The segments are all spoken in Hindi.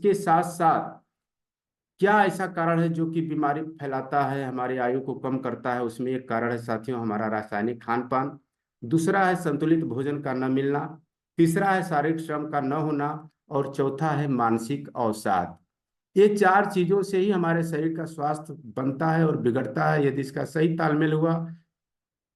के साथ साथ क्या ऐसा कारण है जो कि बीमारी फैलाता है, हमारी आयु को कम करता है? उसमें एक कारण है साथियों हमारा रासायनिक खान पान। दूसरा है संतुलित भोजन का न मिलना। तीसरा है शारीरिक श्रम का न होना। और चौथा है मानसिक अवसाद। ये चार चीजों से ही हमारे शरीर का स्वास्थ्य बनता है और बिगड़ता है। यदि इसका सही तालमेल हुआ,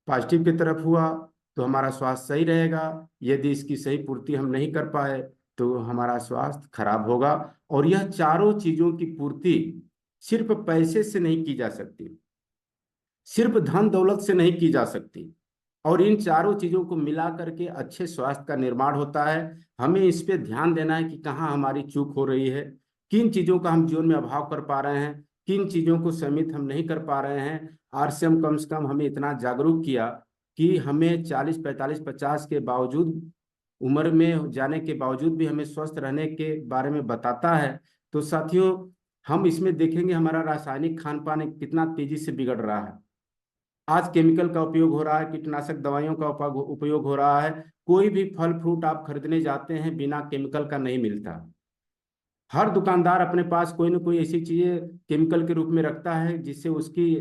पॉजिटिव की तरफ हुआ, तो हमारा स्वास्थ्य सही रहेगा। यदि इसकी सही पूर्ति हम नहीं कर पाए तो हमारा स्वास्थ्य खराब होगा। और यह चारों चीजों की पूर्ति सिर्फ पैसे से नहीं की जा सकती, सिर्फ धन दौलत से नहीं की जा सकती। और इन चारों चीजों को मिला करके अच्छे स्वास्थ्य का निर्माण होता है। हमें इस पे ध्यान देना है कि कहाँ हमारी चूक हो रही है, किन चीजों का हम जीवन में अभाव कर पा रहे हैं, किन चीजों को सीमित हम नहीं कर पा रहे हैं। आरसीएम कम से कम हमें इतना जागरूक किया कि हमें 40 45 50 के बावजूद, उम्र में जाने के बावजूद भी हमें स्वस्थ रहने के बारे में बताता है। तो साथियों, हम इसमें देखेंगे हमारा रासायनिक खान पान कितना तेजी से बिगड़ रहा है। आज केमिकल का उपयोग हो रहा है, कीटनाशक दवाइयों का उपयोग हो रहा है। कोई भी फल फ्रूट आप खरीदने जाते हैं बिना केमिकल का नहीं मिलता। हर दुकानदार अपने पास कोई ना कोई ऐसी चीजें केमिकल के रूप में रखता है जिससे उसकी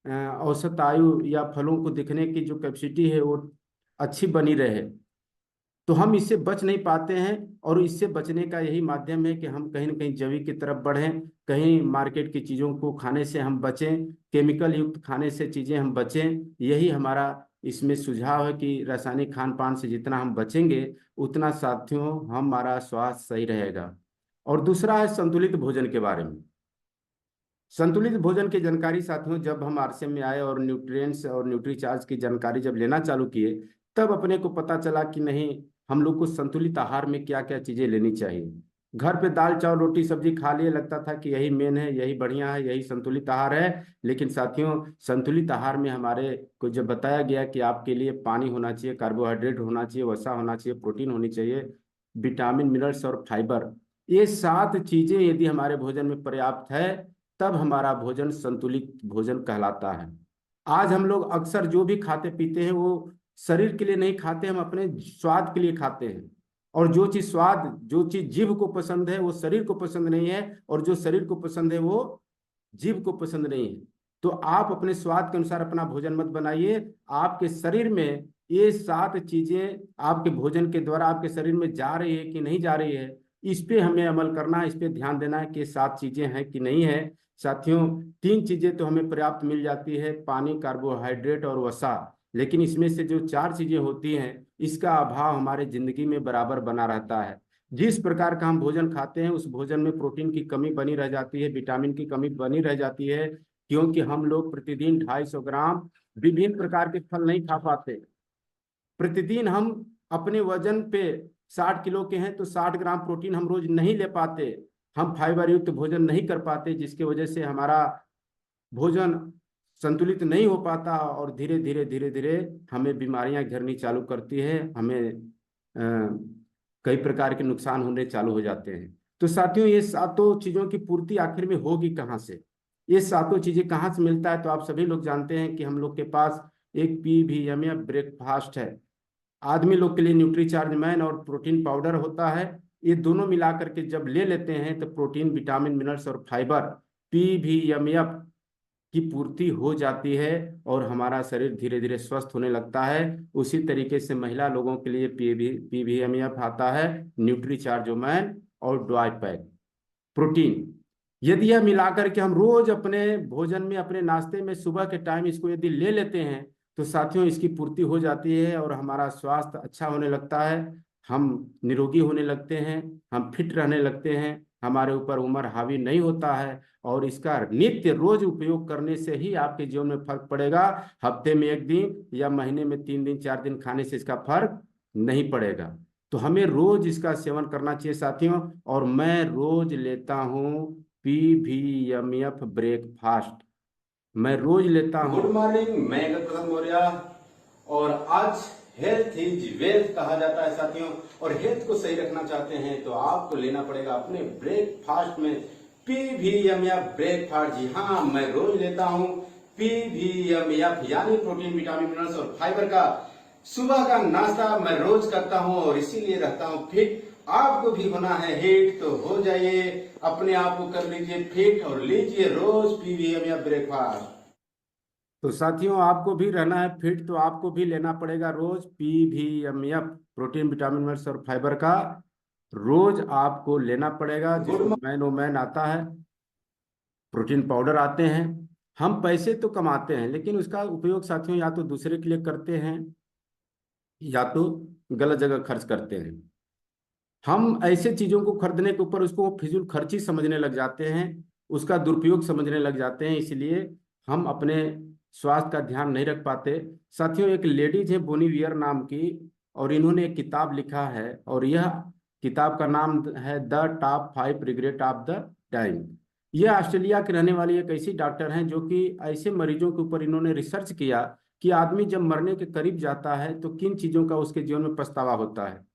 औसत आयु या फलों को दिखने की जो कैपेसिटी है वो अच्छी बनी रहे। तो हम इससे बच नहीं पाते हैं। और इससे बचने का यही माध्यम है कि हम कहीं ना कहीं जैविक की तरफ बढ़ें, कहीं मार्केट की चीज़ों को खाने से हम बचें, केमिकल युक्त खाने से चीज़ें हम बचें। यही हमारा इसमें सुझाव है कि रासायनिक खान पान से जितना हम बचेंगे उतना साथियों हमारा स्वास्थ्य सही रहेगा। और दूसरा है संतुलित भोजन के बारे में। संतुलित भोजन की जानकारी साथियों जब हम आरसीएम में आए और न्यूट्रिएंट्स और न्यूट्रीचार्ज की जानकारी जब लेना चालू किए, तब अपने को पता चला कि नहीं, हम लोग को संतुलित आहार में क्या क्या चीजें लेनी चाहिए। घर पे दाल चावल रोटी सब्जी खा लिए लगता था कि यही मेन है, यही बढ़िया है, यही संतुलित आहार है। लेकिन साथियों, संतुलित आहार में हमारे को जब बताया गया कि आपके लिए पानी होना चाहिए, कार्बोहाइड्रेट होना चाहिए, वसा होना चाहिए, प्रोटीन होनी चाहिए, विटामिन मिनरल्स और फाइबर, ये सात चीजें यदि हमारे भोजन में पर्याप्त है, तब हमारा भोजन संतुलित भोजन कहलाता है। आज हम लोग अक्सर जो भी खाते पीते हैं वो शरीर के लिए नहीं खाते, हम अपने स्वाद के लिए खाते हैं। और जो चीज जीभ को पसंद है वो शरीर को पसंद नहीं है, और जो शरीर को पसंद है वो जीभ को पसंद नहीं है। तो आप अपने स्वाद के अनुसार अपना भोजन मत बनाइए। आपके शरीर में ये सात चीजें आपके भोजन के द्वारा आपके शरीर में जा रही है कि नहीं जा रही है, इस पे हमें अमल करना है, इस पे ध्यान देना है कि सात चीजें हैं कि नहीं है। साथियों, तीन चीजें तो हमें पर्याप्त मिल जाती है, पानी, कार्बोहाइड्रेट और वसा। लेकिन इसमें से जो चार चीजें होती हैं, इसका अभाव हमारे जिंदगी में बराबर बना रहता है। जिस प्रकार का हम भोजन खाते हैं उस भोजन में प्रोटीन की कमी बनी रह जाती है, विटामिन की कमी बनी रह जाती है, क्योंकि हम लोग प्रतिदिन 250 ग्राम विभिन्न प्रकार के फल नहीं खा पाते। प्रतिदिन हम अपने वजन पे 60 किलो के हैं तो 60 ग्राम प्रोटीन हम रोज नहीं ले पाते। हम फाइबर युक्त भोजन नहीं कर पाते, जिसकी वजह से हमारा भोजन संतुलित नहीं हो पाता और धीरे धीरे धीरे धीरे हमें बीमारियां घेरनी चालू करती है, हमें कई प्रकार के नुकसान होने चालू हो जाते हैं। तो साथियों, ये सातों चीजों की पूर्ति आखिर में होगी कहाँ से? ये सातों चीजें कहाँ से मिलता है? तो आप सभी लोग जानते हैं कि हम लोग के पास एक PVM ब्रेकफास्ट है। आदमी लोग के लिए न्यूट्रीचार्ज मैन और प्रोटीन पाउडर होता है। ये दोनों मिलाकर के जब ले लेते हैं तो प्रोटीन, विटामिन, मिनरल्स और फाइबर, PVMF की पूर्ति हो जाती है और हमारा शरीर धीरे धीरे स्वस्थ होने लगता है। उसी तरीके से महिला लोगों के लिए PVMF आता है, न्यूट्रीचार्जोमैन और डॉयपैक प्रोटीन। यदि यह मिलाकर के हम रोज अपने भोजन में, अपने नाश्ते में सुबह के टाइम इसको यदि ले लेते हैं तो साथियों इसकी पूर्ति हो जाती है और हमारा स्वास्थ्य अच्छा होने लगता है। हम निरोगी होने लगते हैं, हम फिट रहने लगते हैं, हमारे ऊपर उम्र हावी नहीं होता है। और इसका नित्य रोज उपयोग करने से ही आपके जीवन में फर्क पड़ेगा। हफ्ते में एक दिन या महीने में 3 दिन 4 दिन खाने से इसका फर्क नहीं पड़ेगा। तो हमें रोज इसका सेवन करना चाहिए साथियों। और मैं रोज लेता हूँ PVMF ब्रेकफास्ट, मैं रोज लेता हूँ। गुड मॉर्निंग, मैं गौतम मौर्य। और आज हेल्थ इज वेल्थ कहा जाता है साथियों। और हेल्थ को सही रखना चाहते हैं तो आपको लेना पड़ेगा अपने ब्रेकफास्ट में PVMF ब्रेकफास्ट। जी हाँ, मैं रोज लेता हूँ PVMF यानी प्रोटीन, विटामिन, मिनरल्स और फाइबर का सुबह का नाश्ता मैं रोज करता हूँ और इसीलिए रहता हूँ फिट। आपको भी होना है हिट तो हो जाइए, अपने आप को कर लीजिए फिट और लीजिए रोज पीवीएम या ब्रेकफास्ट। तो साथियों, आपको भी रहना है फिट तो आपको भी लेना पड़ेगा रोज पीवीएमएफ, प्रोटीन विटामिन मिनरल्स और फाइबर का रोज आपको लेना पड़ेगा। जिसमें मैन आता है, प्रोटीन पाउडर आते हैं। हम पैसे तो कमाते हैं लेकिन उसका उपयोग साथियों या तो दूसरे के लिए करते हैं या तो गलत जगह खर्च करते हैं। हम ऐसे चीजों को खरीदने के ऊपर उसको फिजूल खर्ची समझने लग जाते हैं, उसका दुरुपयोग समझने लग जाते हैं, इसलिए हम अपने स्वास्थ्य का ध्यान नहीं रख पाते। साथियों, एक लेडीज है बोनी वियर नाम की, और इन्होंने एक किताब लिखा है, और यह किताब का नाम है the top 5 regret of the time. यह ऑस्ट्रेलिया के रहने वाली एक ऐसी डॉक्टर हैं जो कि ऐसे मरीजों के ऊपर इन्होंने रिसर्च किया कि आदमी जब मरने के करीब जाता है तो किन चीजों का उसके जीवन में पछतावा होता है,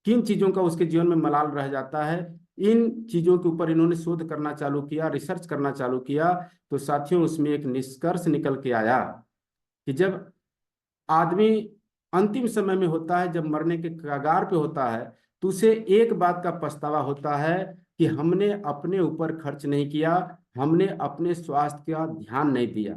किन चीजों का उसके जीवन में मलाल रह जाता है। इन चीजों के ऊपर इन्होंने शोध करना चालू किया, रिसर्च करना चालू किया। तो साथियों, उसमें एक निष्कर्ष निकल के आया कि जब आदमी अंतिम समय में होता है, जब मरने के कगार पे होता है, तो उसे एक बात का पछतावा होता है कि हमने अपने ऊपर खर्च नहीं किया, हमने अपने स्वास्थ्य का ध्यान नहीं दिया।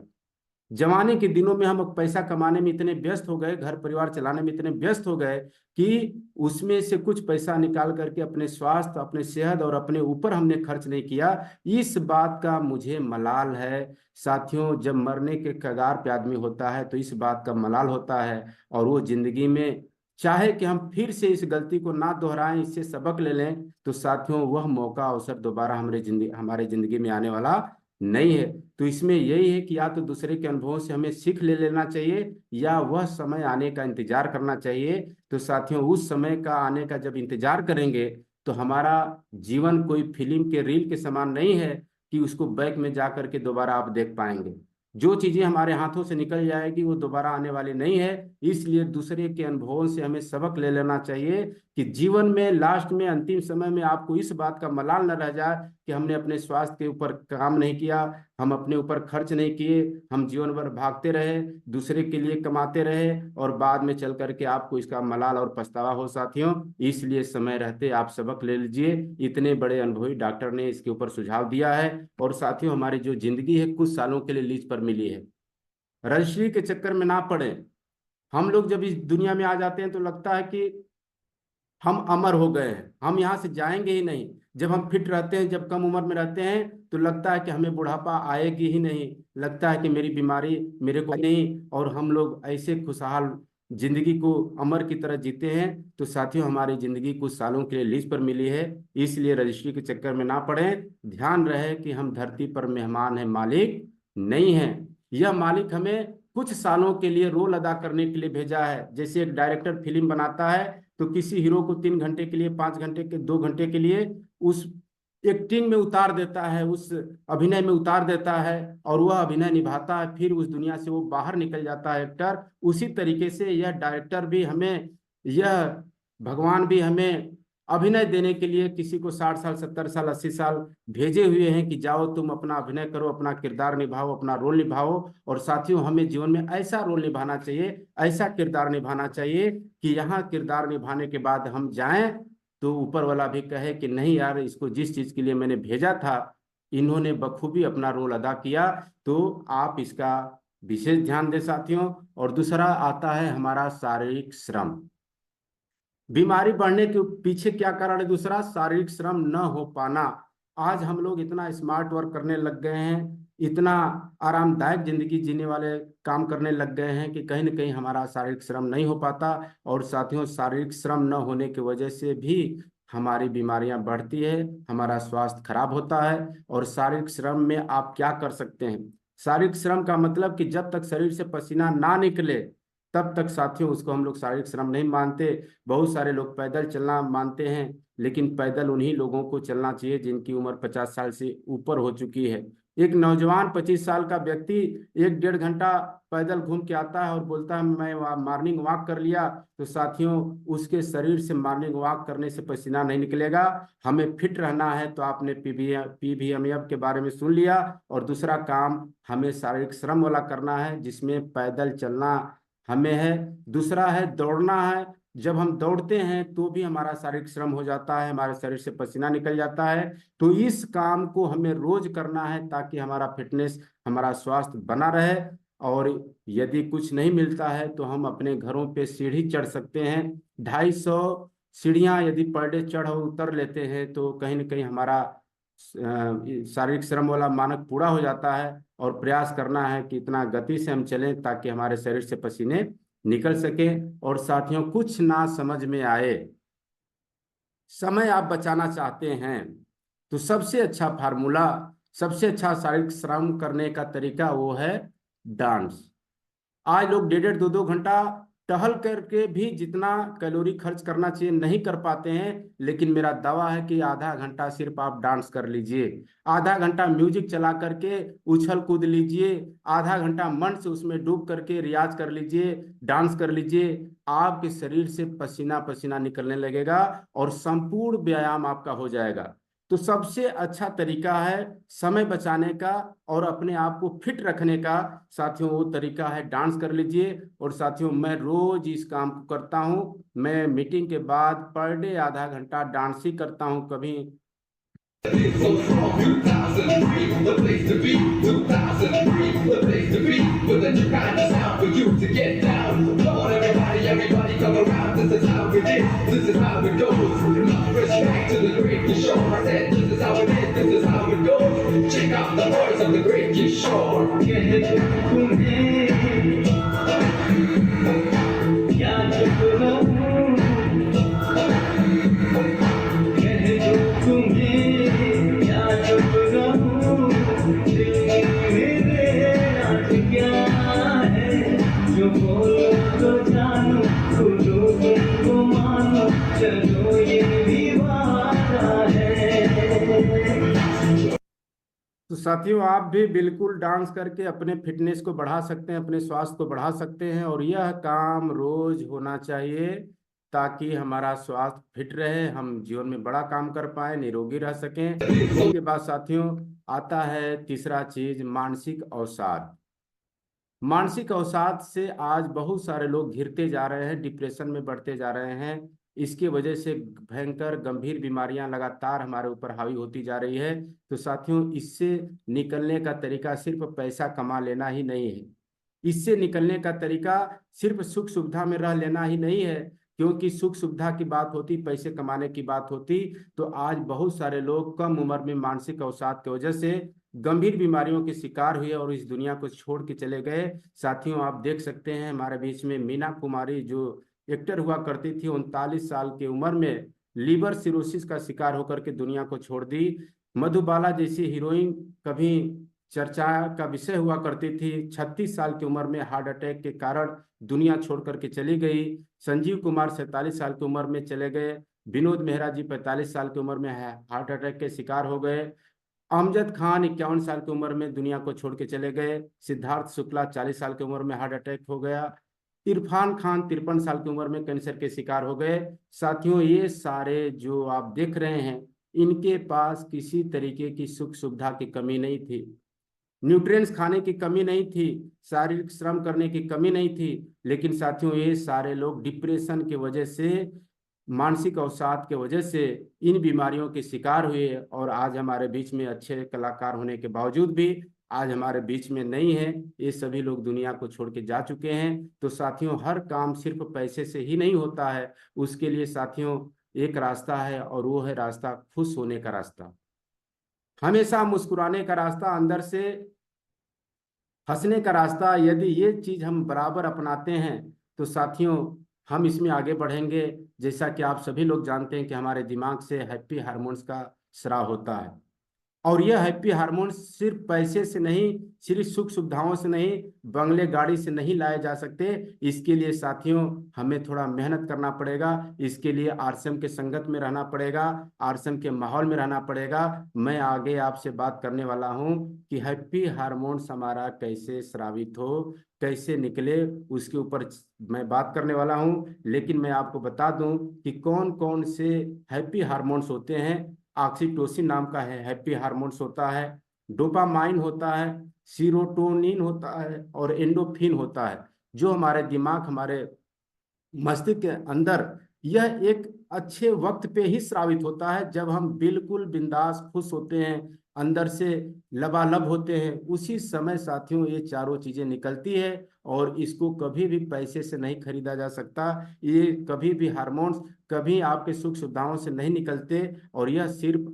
जवानी के दिनों में हम पैसा कमाने में इतने व्यस्त हो गए, घर परिवार चलाने में इतने व्यस्त हो गए कि उसमें से कुछ पैसा निकाल करके अपने स्वास्थ्य, अपने सेहत और अपने ऊपर हमने खर्च नहीं किया। इस बात का मुझे मलाल है। साथियों, जब मरने के कगार पे आदमी होता है तो इस बात का मलाल होता है, और वो जिंदगी में चाहे कि हम फिर से इस गलती को ना दोहराएं, इससे सबक ले लें, तो साथियों वह मौका अवसर दोबारा हमारे जिंदगी में आने वाला नहीं है। तो इसमें यही है कि या तो दूसरे के अनुभवों से हमें सीख ले लेना चाहिए या वह समय आने का इंतजार करना चाहिए। तो साथियों, उस समय का आने का जब इंतजार करेंगे तो हमारा जीवन कोई फिल्म के रील के समान नहीं है कि उसको बैक में जा करके दोबारा आप देख पाएंगे। जो चीजें हमारे हाथों से निकल जाएगी वो दोबारा आने वाली नहीं है। इसलिए दूसरे के अनुभवों से हमें सबक ले लेना चाहिए कि जीवन में लास्ट में अंतिम समय में आपको इस बात का मलाल न रह जाए कि हमने अपने स्वास्थ्य के ऊपर काम नहीं किया, हम अपने ऊपर खर्च नहीं किए, हम जीवन भर भागते रहे, दूसरे के लिए कमाते रहे, और बाद में चल करके आपको इसका मलाल और पछतावा हो। साथियों, इसलिए समय रहते आप सबक ले लीजिए। इतने बड़े अनुभवी डॉक्टर ने इसके ऊपर सुझाव दिया है। और साथियों, हमारी जो जिंदगी है कुछ सालों के लिए लीज पर मिली है, रजिस्ट्री के चक्कर में ना पड़े। हम लोग जब इस दुनिया में आ जाते हैं तो लगता है कि हम अमर हो गए हैं, हम यहाँ से जाएंगे ही नहीं। जब हम फिट रहते हैं, जब कम उम्र में रहते हैं, तो लगता है कि हमें बुढ़ापा आएगी ही नहीं, लगता है कि मेरी बीमारी मेरे को नहीं, और हम लोग ऐसे खुशहाल जिंदगी को अमर की तरह जीते हैं। तो साथियों, हमारी जिंदगी कुछ सालों के लिए लीज पर मिली है, इसलिए रजिस्ट्री के चक्कर में ना पड़ें। ध्यान रहे कि हम धरती पर मेहमान हैं, मालिक नहीं हैं। यह मालिक हमें कुछ सालों के लिए रोल अदा करने के लिए भेजा है। जैसे एक डायरेक्टर फिल्म बनाता है तो किसी हीरो को 3 घंटे के लिए, 5 घंटे के, 2 घंटे के लिए उस एक्टिंग में उतार देता है, उस अभिनय में उतार देता है, और वह अभिनय निभाता है, फिर उस दुनिया से वो बाहर निकल जाता है एक्टर। उसी तरीके से यह डायरेक्टर भी हमें, यह भगवान भी हमें अभिनय देने के लिए किसी को 60 साल, 70 साल, 80 साल भेजे हुए हैं कि जाओ तुम अपना अभिनय करो, अपना किरदार निभाओ, अपना रोल निभाओ। और साथियों, हमें जीवन में ऐसा रोल निभाना चाहिए, ऐसा किरदार निभाना चाहिए कि यहाँ किरदार निभाने के बाद हम जाएं तो ऊपर वाला भी कहे कि नहीं यार, इसको जिस चीज के लिए मैंने भेजा था इन्होंने बखूबी अपना रोल अदा किया। तो आप इसका विशेष ध्यान दें साथियों। और दूसरा आता है हमारा शारीरिक श्रम। बीमारी बढ़ने के पीछे क्या कारण है? दूसरा, शारीरिक श्रम न हो पाना। आज हम लोग इतना स्मार्ट वर्क करने लग गए हैं, इतना आरामदायक जिंदगी जीने वाले काम करने लग गए हैं कि कहीं ना कहीं हमारा शारीरिक श्रम नहीं हो पाता। और साथियों, शारीरिक श्रम न होने की वजह से भी हमारी बीमारियां बढ़ती है, हमारा स्वास्थ्य खराब होता है। और शारीरिक श्रम में आप क्या कर सकते हैं? शारीरिक श्रम का मतलब कि जब तक शरीर से पसीना ना निकले तब तक साथियों उसको हम लोग शारीरिक श्रम नहीं मानते। बहुत सारे लोग पैदल चलना मानते हैं, लेकिन पैदल उन्हीं लोगों को चलना चाहिए जिनकी उम्र 50 साल से ऊपर हो चुकी है। एक नौजवान 25 साल का व्यक्ति 1-1.5 घंटा पैदल घूम के आता है और बोलता है मैं मॉर्निंग वॉक कर लिया, तो साथियों उसके शरीर से मॉर्निंग वॉक करने से पसीना नहीं निकलेगा। हमें फिट रहना है तो आपने पीवीएमएफ के बारे में सुन लिया। और दूसरा काम हमें शारीरिक श्रम वाला करना है जिसमें पैदल चलना हमें है, दूसरा है दौड़ना है, जब हम दौड़ते हैं तो भी हमारा शारीरिक श्रम हो जाता है, हमारे शरीर से पसीना निकल जाता है। तो इस काम को हमें रोज करना है ताकि हमारा फिटनेस, हमारा स्वास्थ्य बना रहे। और यदि कुछ नहीं मिलता है तो हम अपने घरों पे सीढ़ी चढ़ सकते हैं। 250 सीढ़ियां यदि पर डे चढ़ और उतर लेते हैं तो कहीं ना कहीं हमारा शारीरिक श्रम वाला मानक पूरा हो जाता है। और प्रयास करना है कि इतना गति से हम चलें ताकि हमारे शरीर से पसीने निकल सके। और साथियों, कुछ ना समझ में आए, समय आप बचाना चाहते हैं तो सबसे अच्छा फार्मूला, सबसे अच्छा शारीरिक श्रम करने का तरीका वो है डांस। आज लोग 1.5 2 2 घंटा टहल करके भी जितना कैलोरी खर्च करना चाहिए नहीं कर पाते हैं। लेकिन मेरा दावा है कि आधा घंटा सिर्फ आप डांस कर लीजिए, आधा घंटा म्यूजिक चला करके उछल कूद लीजिए, आधा घंटा मन से उसमें डूब करके रियाज कर लीजिए, डांस कर लीजिए। आपके शरीर से पसीना पसीना निकलने लगेगा और संपूर्ण व्यायाम आपका हो जाएगा। तो सबसे अच्छा तरीका है समय बचाने का और अपने आप को फिट रखने का, साथियों, वो तरीका है डांस कर लीजिए। और साथियों, मैं रोज इस काम को करता हूँ। मैं मीटिंग के बाद पर डे आधा घंटा डांस ही करता हूँ। कभी So strong, 2003, the place to be. 2003, the place to be. With a new kind of sound for you to get down. Come on, everybody, everybody, come around. This is how we did. This is how it goes. Love, respect to the great Kishore. I said, this is how it is. This is how it goes. Check out the voice of the great Kishore. तो साथियों, आप भी बिल्कुल डांस करके अपने फिटनेस को बढ़ा सकते हैं, अपने स्वास्थ्य को बढ़ा सकते हैं। और यह काम रोज होना चाहिए ताकि हमारा स्वास्थ्य फिट रहे, हम जीवन में बड़ा काम कर पाए, निरोगी रह सकें। इसके बाद साथियों आता है तीसरा चीज, मानसिक अवसाद। मानसिक अवसाद से आज बहुत सारे लोग घिरते जा रहे हैं, डिप्रेशन में बढ़ते जा रहे हैं। इसकी वजह से भयंकर गंभीर बीमारियां लगातार हमारे ऊपर हावी होती जा रही है। तो साथियों, इससे निकलने का तरीका सिर्फ पैसा कमा लेना ही नहीं है। इससे निकलने का तरीका सिर्फ सुख सुविधा में रह लेना ही नहीं है। क्योंकि सुख सुविधा की बात होती, पैसे कमाने की बात होती, तो आज बहुत सारे लोग कम उम्र में मानसिक अवसाद की वजह से गंभीर बीमारियों के शिकार हुए और इस दुनिया को छोड़ के चले गए। साथियों, आप देख सकते हैं हमारे बीच में मीना कुमारी जो एक्टर हुआ करती थी, 39 साल की उम्र में लीवर सिरोसिस का शिकार होकर के दुनिया को छोड़ दी। मधुबाला जैसी हीरोइन कभी चर्चा का विषय हुआ करती थी, 36 साल की उम्र में हार्ट अटैक के कारण दुनिया छोड़ करके चली गई। संजीव कुमार 47 साल की उम्र में चले गए। विनोद मेहरा जी 45 साल की उम्र में हार्ट अटैक के शिकार हो गए। अमजद खान 51 साल की उम्र में दुनिया को छोड़ के चले गए। सिद्धार्थ शुक्ला 40 साल की उम्र में हार्ट अटैक हो गया। इरफान खान 53 साल की उम्र में कैंसर के शिकार हो गए। साथियों, ये सारे जो आप देख रहे हैं, इनके पास किसी तरीके की सुख सुविधा की कमी नहीं थी, न्यूट्रिएंट्स खाने की कमी नहीं थी, शारीरिक श्रम करने की कमी नहीं थी। लेकिन साथियों, ये सारे लोग डिप्रेशन की वजह से, मानसिक अवसाद के वजह से इन बीमारियों के शिकार हुए और आज हमारे बीच में अच्छे कलाकार होने के बावजूद भी आज हमारे बीच में नहीं है। ये सभी लोग दुनिया को छोड़ के जा चुके हैं। तो साथियों, हर काम सिर्फ पैसे से ही नहीं होता है। उसके लिए साथियों एक रास्ता है और वो है रास्ता खुश होने का रास्ता, हमेशा मुस्कुराने का रास्ता, अंदर से हंसने का रास्ता। यदि ये चीज हम बराबर अपनाते हैं तो साथियों हम इसमें आगे बढ़ेंगे। जैसा कि आप सभी लोग जानते हैं कि हमारे दिमाग से हैप्पी हार्मोन्स का स्राव होता है। और यह हैप्पी हार्मोन्स सिर्फ पैसे से नहीं, सिर्फ सुख सुविधाओं से नहीं, बंगले गाड़ी से नहीं लाए जा सकते। इसके लिए साथियों हमें थोड़ा मेहनत करना पड़ेगा। इसके लिए आरएसएम के संगत में रहना पड़ेगा, आरएसएम के माहौल में रहना पड़ेगा। मैं आगे आपसे बात करने वाला हूं कि हैप्पी हार्मोन्स हमारा कैसे स्रावित हो, कैसे निकले, उसके ऊपर मैं बात करने वाला हूं। लेकिन मैं आपको बता दूं कि कौन कौन से हैप्पी हार्मोन्स होते हैं। ऑक्सीटोसिन नाम का है हैप्पी हार्मोन्स होता है, डोपामाइन होता है, सीरोटोनिन होता है और एंडोफिन होता है, जो हमारे दिमाग, हमारे मस्तिष्क के अंदर, यह एक अच्छे वक्त पे ही स्रावित होता है जब हम बिल्कुल बिंदास खुश होते हैं, अंदर से लबालब होते हैं। उसी समय साथियों ये चारों चीजें निकलती है, और इसको कभी भी पैसे से नहीं खरीदा जा सकता। ये कभी भी हार्मोन्स कभी आपके सुख सुविधाओं से नहीं निकलते, और यह सिर्फ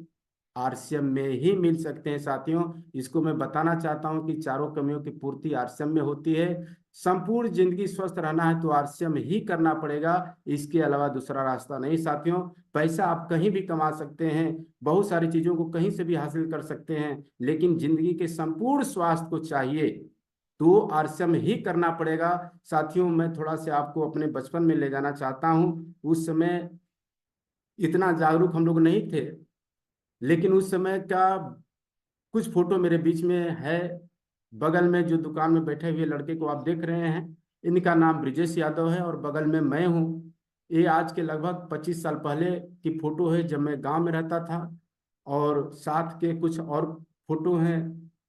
आरसीएम में ही मिल सकते हैं साथियों। इसको मैं बताना चाहता हूं कि चारों कमियों की पूर्ति आरसीएम में होती है। संपूर्ण जिंदगी स्वस्थ रहना है तो आरसीएम ही करना पड़ेगा, इसके अलावा दूसरा रास्ता नहीं साथियों। पैसा आप कहीं भी कमा सकते हैं, बहुत सारी चीजों को कहीं से भी हासिल कर सकते हैं, लेकिन जिंदगी के संपूर्ण स्वास्थ्य को चाहिए तो आरसीएम ही करना पड़ेगा साथियों। मैं थोड़ा सा आपको अपने बचपन में ले जाना चाहता हूँ। उस समय इतना जागरूक हम लोग नहीं थे, लेकिन उस समय का कुछ फोटो मेरे बीच में है। बगल में जो दुकान में बैठे हुए लड़के को आप देख रहे हैं, इनका नाम ब्रिजेश यादव है, और बगल में मैं हूँ। ये आज के लगभग 25 साल पहले की फोटो है, जब मैं गांव में रहता था। और साथ के कुछ और फोटो हैं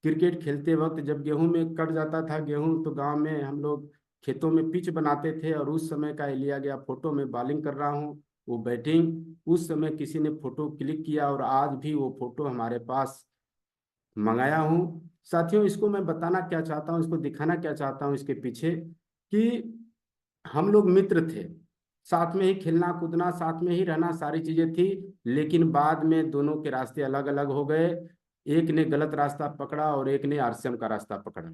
क्रिकेट खेलते वक्त, जब गेहूं में कट जाता था गेहूं, तो गांव में हम लोग खेतों में पिच बनाते थे, और उस समय का ये लिया गया फोटो में बॉलिंग कर रहा हूँ, वो बैटिंग। उस समय किसी ने फोटो क्लिक किया, और आज भी वो फोटो हमारे पास मंगाया हूँ साथियों। इसको मैं बताना क्या चाहता हूँ, इसको दिखाना क्या चाहता हूँ इसके पीछे, कि हम लोग मित्र थे, साथ में ही खेलना कूदना, साथ में ही रहना, सारी चीजें थी। लेकिन बाद में दोनों के रास्ते अलग अलग हो गए। एक ने गलत रास्ता पकड़ा और एक ने आरसीएम का रास्ता पकड़ा।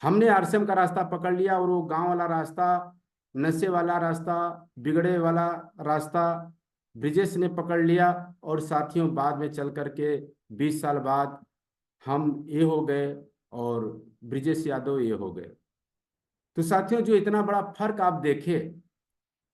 हमने आरसीएम का रास्ता पकड़ लिया, और वो गांव वाला रास्ता, नशे वाला रास्ता, बिगड़े वाला रास्ता ब्रिजेश ने पकड़ लिया। और साथियों बाद में चल करके 20 साल बाद हम ये हो गए, और ब्रिजेश यादव ये हो गए। तो साथियों जो इतना बड़ा फर्क आप देखें,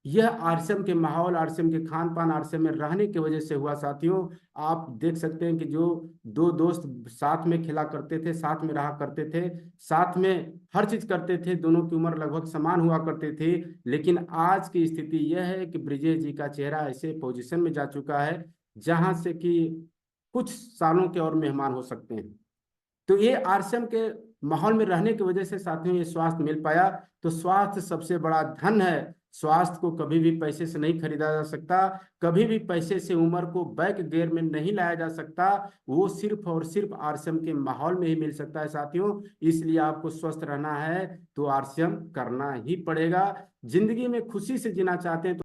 यह आरसीएम के माहौल, आरसीएम के खान पान, आरसीएम में रहने की वजह से हुआ साथियों। आप देख सकते हैं कि जो दो दोस्त साथ में खेला करते थे, साथ में रहा करते थे, साथ में हर चीज करते थे, दोनों की उम्र लगभग समान हुआ करती थी। लेकिन आज की स्थिति यह है कि ब्रिजेश जी का चेहरा ऐसे पोजीशन में जा चुका है जहां से कि कुछ सालों के और मेहमान हो सकते हैं। तो ये आरसीएम के माहौल में रहने की वजह से साथियों ये स्वास्थ्य मिल पाया। तो स्वास्थ्य सबसे बड़ा धन है। स्वास्थ्य को कभी भी पैसे से नहीं खरीदा जा सकता, कभी भी पैसे से उम्र को बैक गियर में नहीं लाया जा सकता। वो सिर्फ और सिर्फ आरसीएम के माहौल में ही मिल सकता है साथियों। इसलिए आपको स्वस्थ रहना है तो आरसीएम करना ही पड़ेगा। जिंदगी में खुशी से जीना चाहते हैं तो